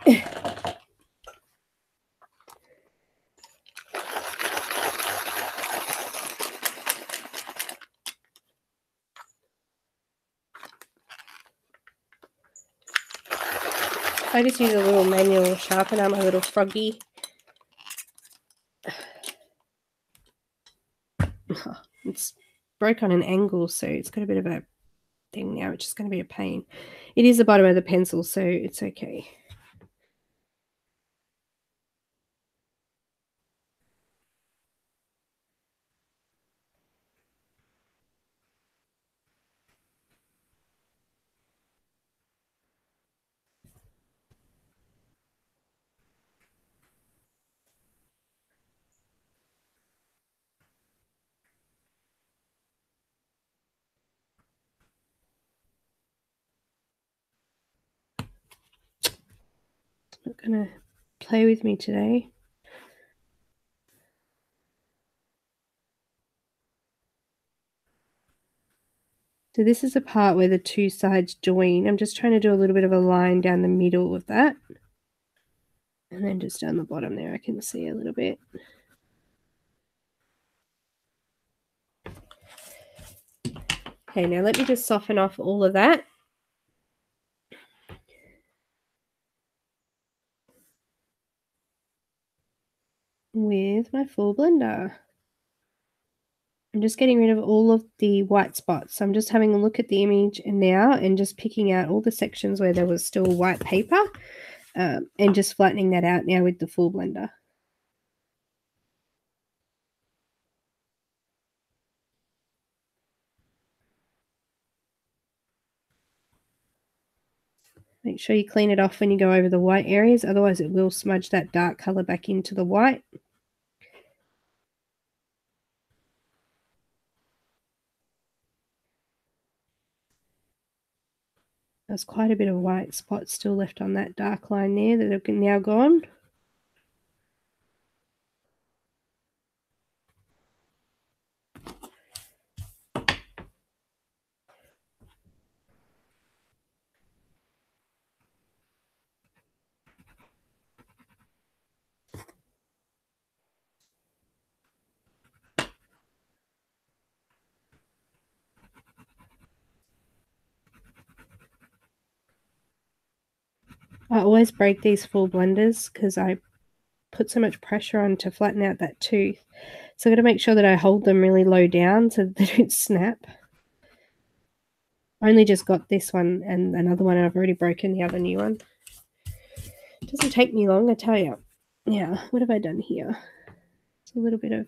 I just use a little manual sharpener, my little froggy. It's broke on an angle, so it's got a bit of a thing now, which is going to be a pain. It is the bottom of the pencil, so it's okay. Not going to play with me today. So this is the part where the two sides join. I'm just trying to do a little bit of a line down the middle of that. And then just down the bottom there, I can see a little bit. Okay, now let me just soften off all of that. With my full blender. I'm just getting rid of all of the white spots. So I'm just having a look at the image and just picking out all the sections where there was still white paper and just flattening that out now with the full blender. Make sure you clean it off when you go over the white areas, otherwise it will smudge that dark color back into the white. There's quite a bit of white spots still left on that dark line there that have now gone. I always break these full blenders because I put so much pressure on to flatten out that tooth. So I've got to make sure that I hold them really low down so that they don't snap. I only just got this one and another one, and I've already broken the other new one. It doesn't take me long, I tell you. Yeah, what have I done here? It's a little bit of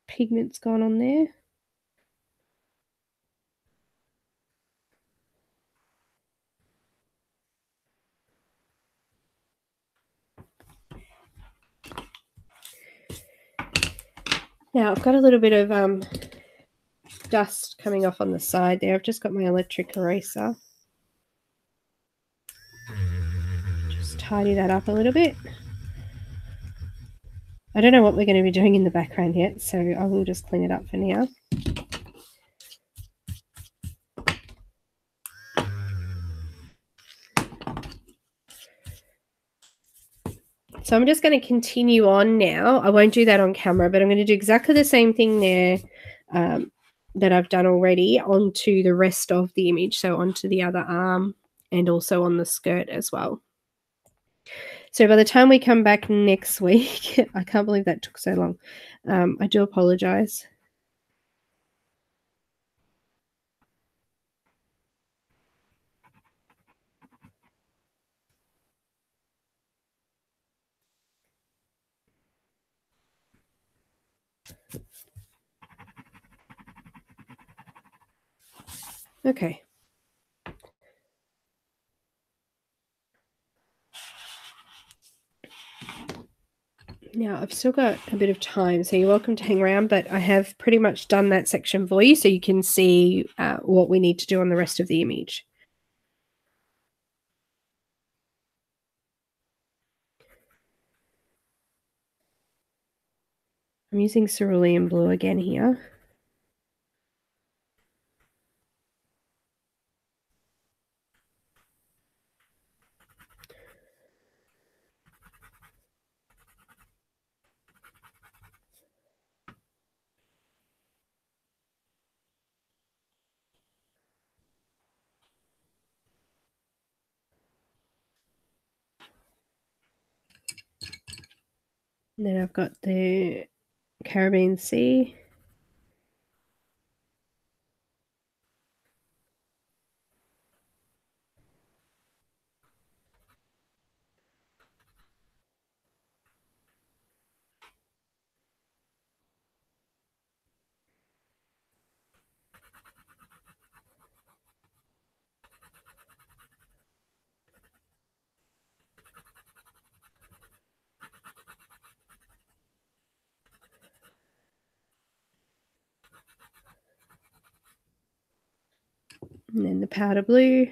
pigment's gone on there. Now I've got a little bit of dust coming off on the side there. I've just got my electric eraser. Just tidy that up a little bit. I don't know what we're going to be doing in the background yet, so I will just clean it up for now. So I'm just going to continue on now. I won't do that on camera, but I'm going to do exactly the same thing there that I've done already onto the rest of the image, so onto the other arm and also on the skirt as well. So by the time we come back next week, I can't believe that took so long. I do apologize. Okay. Now, I've still got a bit of time, so you're welcome to hang around, but I have pretty much done that section for you so you can see what we need to do on the rest of the image. I'm using Cerulean Blue again here. And then I've got the Caribbean Sea. And then the powder blue.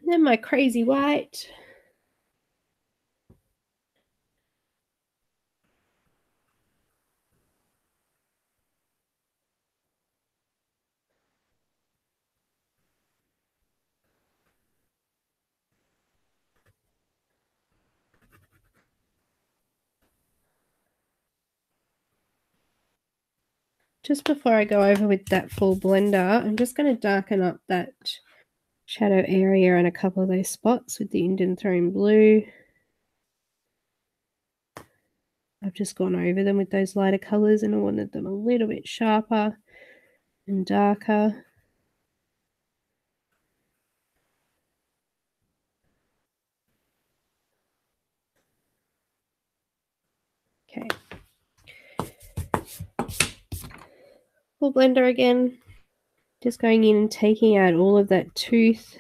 And then my crazy white. Just before I go over with that full blender, I'm just going to darken up that shadow area and a couple of those spots with the Indanthrone Blue. I've just gone over them with those lighter colors and I wanted them a little bit sharper and darker. Okay. Full blender again. Just going in and taking out all of that tooth.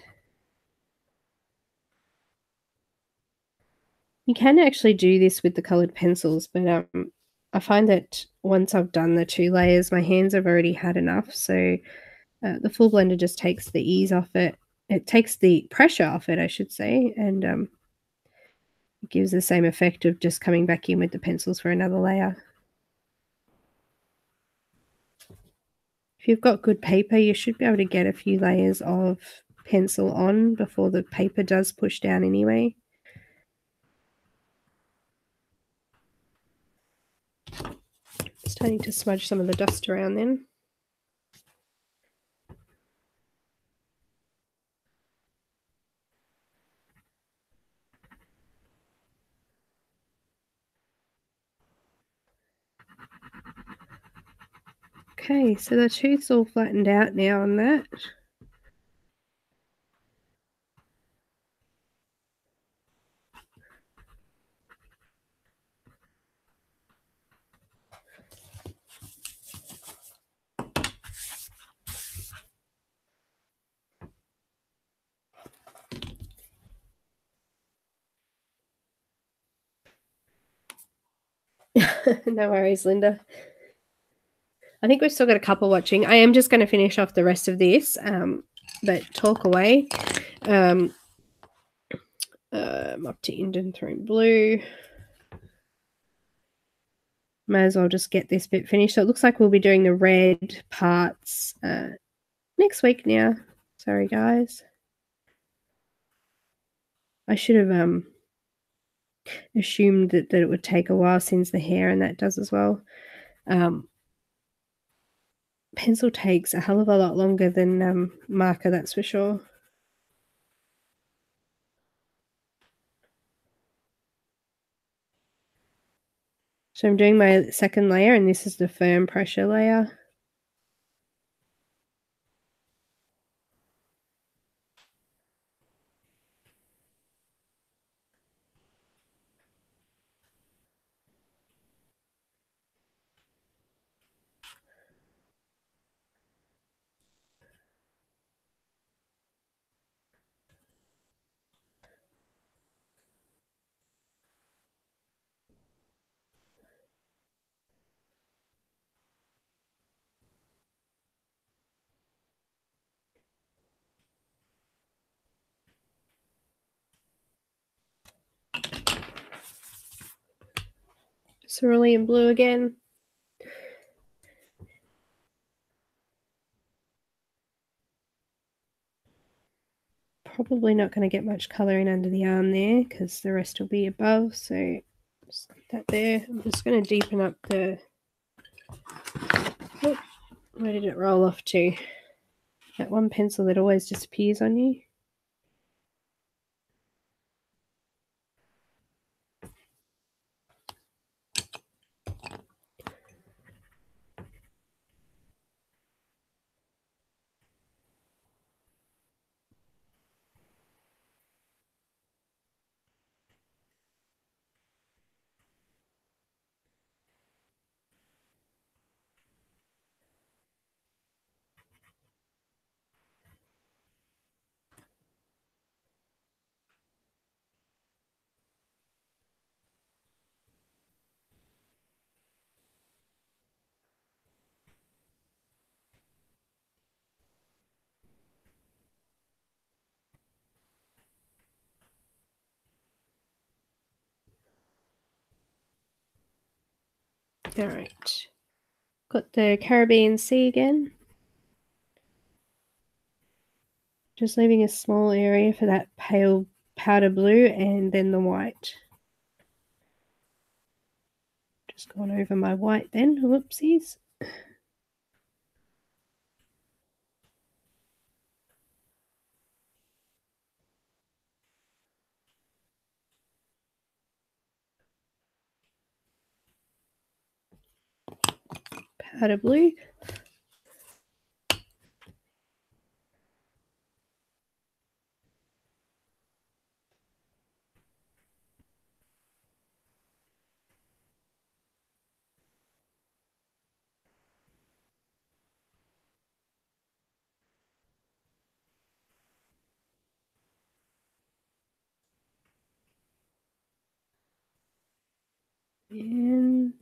You can actually do this with the colored pencils, but I find that once I've done the 2 layers, my hands have already had enough, so the full blender just takes the ease off it. It takes the pressure off it, I should say, and it gives the same effect of just coming back in with the pencils for another layer. If you've got good paper, you should be able to get a few layers of pencil on before the paper does push down anyway. Starting to smudge some of the dust around then. Okay, so the tooth's all flattened out now on that. No worries, Linda. I think we've still got a couple watching. I am just going to finish off the rest of this, but talk away. I'm up to Indanthrone Blue. May as well just get this bit finished. So it looks like we'll be doing the red parts next week now. Sorry, guys. I should have assumed that it would take a while since the hair and that does as well. Pencil takes a hell of a lot longer than marker, that's for sure. So I'm doing my second layer, and this is the firm pressure layer. Cerulean Blue again. Probably not going to get much colour in under the arm there because the rest will be above, so just leave that there. I'm just going to deepen up the... Oh, where did it roll off to? That one pencil that always disappears on you. All right. Got the Caribbean Sea again. Just leaving a small area for that pale powder blue and then the white. Just going over my white then. Whoopsies. Powder blue. And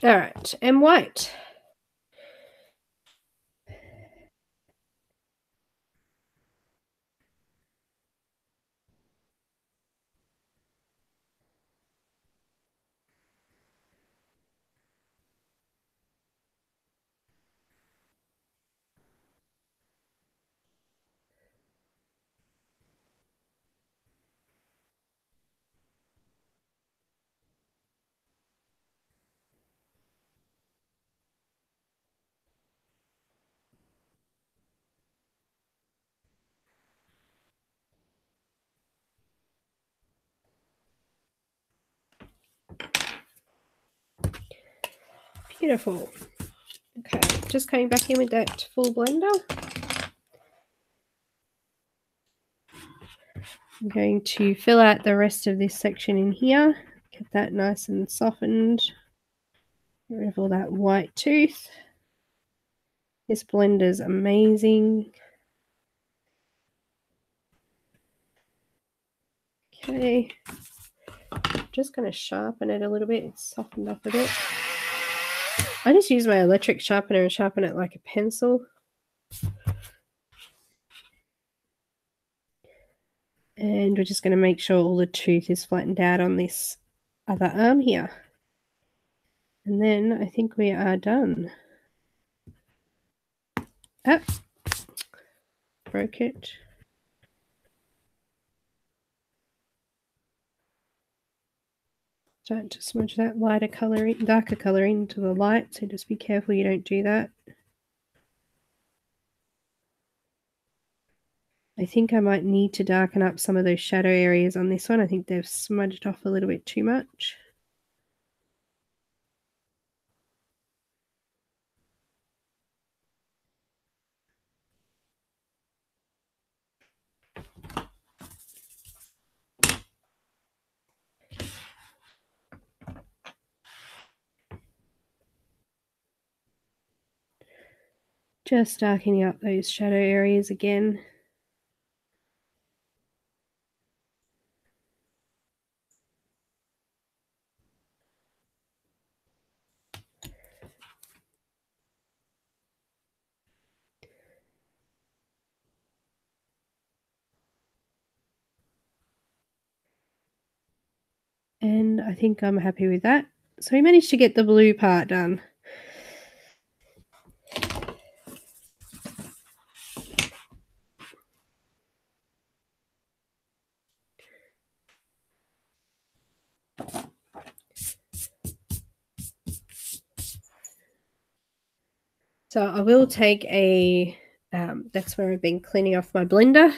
all right, and white. Beautiful. Okay, just coming back in with that full blender. I'm going to fill out the rest of this section in here, get that nice and softened. Get rid of all that white tooth. This blender's amazing. Okay, just going to sharpen it a little bit. It's softened up a bit. I just use my electric sharpener and sharpen it like a pencil. And we're just going to make sure all the tooth is flattened out on this other arm here. And then I think we are done. Ah, broke it. Start to smudge that lighter color in, darker color into the light, so just be careful you don't do that. I think I might need to darken up some of those shadow areas on this one. I think they've smudged off a little bit too much. Just darkening up those shadow areas again. And I think I'm happy with that. So we managed to get the blue part done. So I will take a, that's where I've been cleaning off my blender.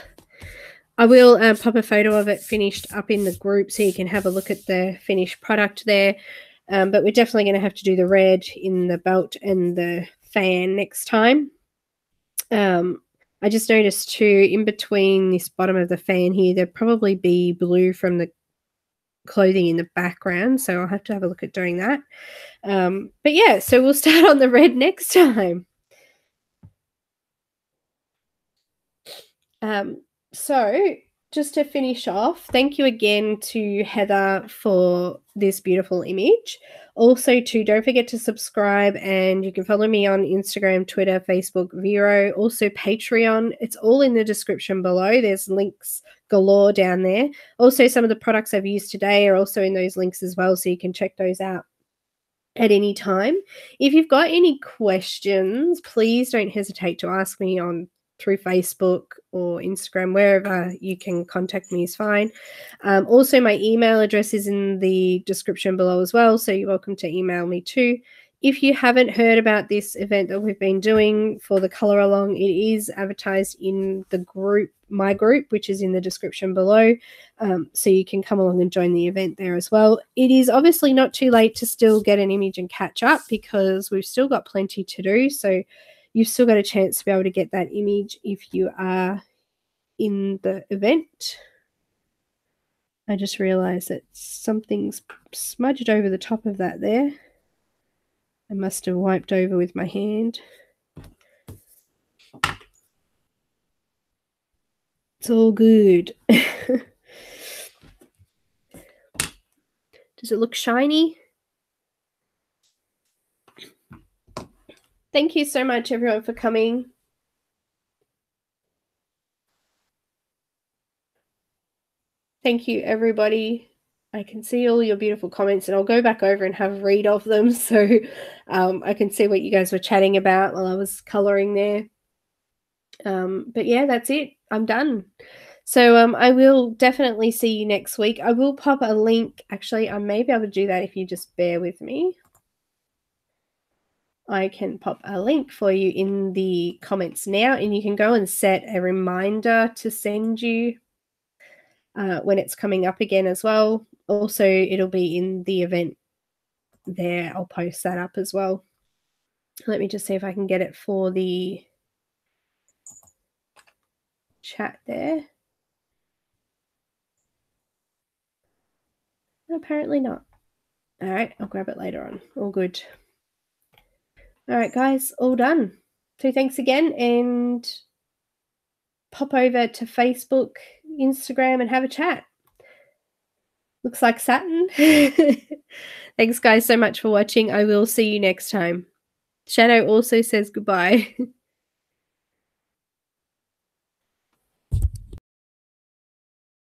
I will pop a photo of it finished up in the group so you can have a look at the finished product there. But we're definitely going to have to do the red in the belt and the fan next time. I just noticed too, in between this bottom of the fan here, there'll probably be blue from the clothing in the background. So I'll have to have a look at doing that. But yeah, so we'll start on the red next time. So just to finish off, thank you again to Heather for this beautiful image. Also, don't forget to subscribe, and you can follow me on Instagram, Twitter, Facebook, Vero, also Patreon. It's all in the description below. There's links galore down there. Also, some of the products I've used today are also in those links as well, so you can check those out at any time. If you've got any questions, please don't hesitate to ask me through Facebook or Instagram. Wherever you can contact me is fine. Also, my email address is in the description below as well, so you're welcome to email me too. If you haven't heard about this event that we've been doing for the color along, it is advertised in the group, my group, which is in the description below. So you can come along and join the event there as well. It is obviously not too late to still get an image and catch up, because we've still got plenty to do. So you've still got a chance to be able to get that image if you are in the event. I just realized that something's smudged over the top of that there. I must have wiped over with my hand. It's all good. Does it look shiny? Thank you so much, everyone, for coming. Thank you, everybody. I can see all your beautiful comments, and I'll go back over and have a read of them so I can see what you guys were chatting about while I was colouring there. But yeah, that's it. I'm done. So I will definitely see you next week. I will pop a link. Actually, I may be able to do that if you just bear with me. I can pop a link for you in the comments now, and you can go and set a reminder to send you when it's coming up again as well. Also, it'll be in the event there. I'll post that up as well. Let me just see if I can get it for the chat there. Apparently not. All right, I'll grab it later on. All good. All right, guys, all done. So thanks again, and pop over to Facebook, Instagram, and have a chat. Looks like satin. Thanks, guys, so much for watching. I will see you next time. Shadow also says goodbye.